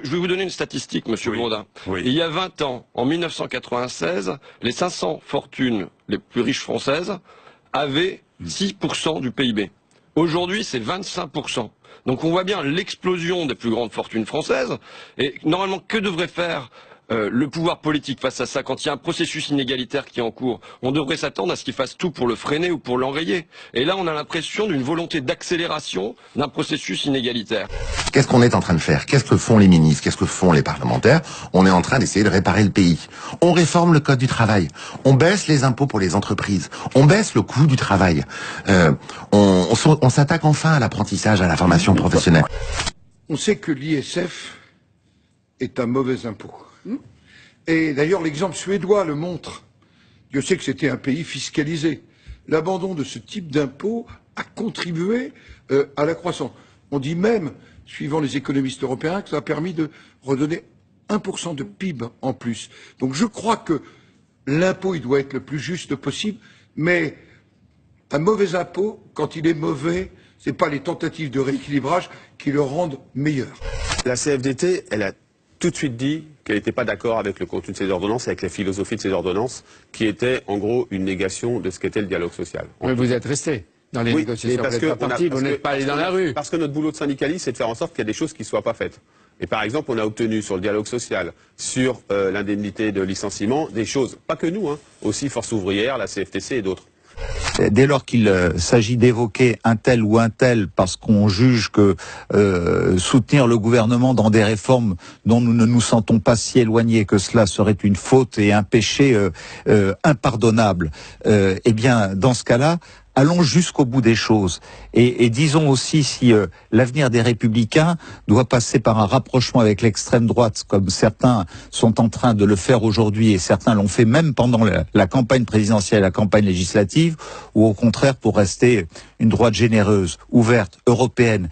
Je vais vous donner une statistique, Monsieur Blondin. Oui. Il y a 20 ans, en 1996, les 500 fortunes les plus riches françaises avaient 6% du PIB. Aujourd'hui, c'est 25%. Donc on voit bien l'explosion des plus grandes fortunes françaises. Et normalement, que devrait faire le pouvoir politique face à ça, quand il y a un processus inégalitaire qui est en cours? On devrait s'attendre à ce qu'il fasse tout pour le freiner ou pour l'enrayer. Et là, on a l'impression d'une volonté d'accélération d'un processus inégalitaire. Qu'est-ce qu'on est en train de faire? Qu'est-ce que font les ministres? Qu'est-ce que font les parlementaires? On est en train d'essayer de réparer le pays. On réforme le code du travail. On baisse les impôts pour les entreprises. On baisse le coût du travail. On s'attaque enfin à l'apprentissage, à la formation professionnelle. On sait que l'ISF est un mauvais impôt. Et d'ailleurs, l'exemple suédois le montre. Dieu sait que c'était un pays fiscalisé. L'abandon de ce type d'impôt a contribué à la croissance. On dit même, suivant les économistes européens, que ça a permis de redonner 1% de PIB en plus. Donc je crois que l'impôt, il doit être le plus juste possible, mais un mauvais impôt, quand il est mauvais, c'est pas les tentatives de rééquilibrage qui le rendent meilleur. La CFDT, elle a tout de suite dit qu'elle n'était pas d'accord avec le contenu de ces ordonnances, avec la philosophie de ces ordonnances, qui était en gros une négation de ce qu'était le dialogue social. Mais vous êtes resté dans les négociations, vous n'êtes pas parti, vous n'êtes pas allé dans la rue. Parce que notre boulot de syndicaliste, c'est de faire en sorte qu'il y a des choses qui ne soient pas faites. Et par exemple, on a obtenu sur le dialogue social, sur l'indemnité de licenciement, des choses, pas que nous, aussi Force ouvrière, la CFTC et d'autres. Dès lors qu'il s'agit d'évoquer un tel ou un tel parce qu'on juge que soutenir le gouvernement dans des réformes dont nous ne nous sentons pas si éloignés que cela serait une faute et un péché impardonnable, eh bien, dans ce cas-là, allons jusqu'au bout des choses. Et disons aussi si l'avenir des Républicains doit passer par un rapprochement avec l'extrême droite, comme certains sont en train de le faire aujourd'hui, et certains l'ont fait même pendant la campagne présidentielle, la campagne législative, ou au contraire pour rester une droite généreuse, ouverte, européenne,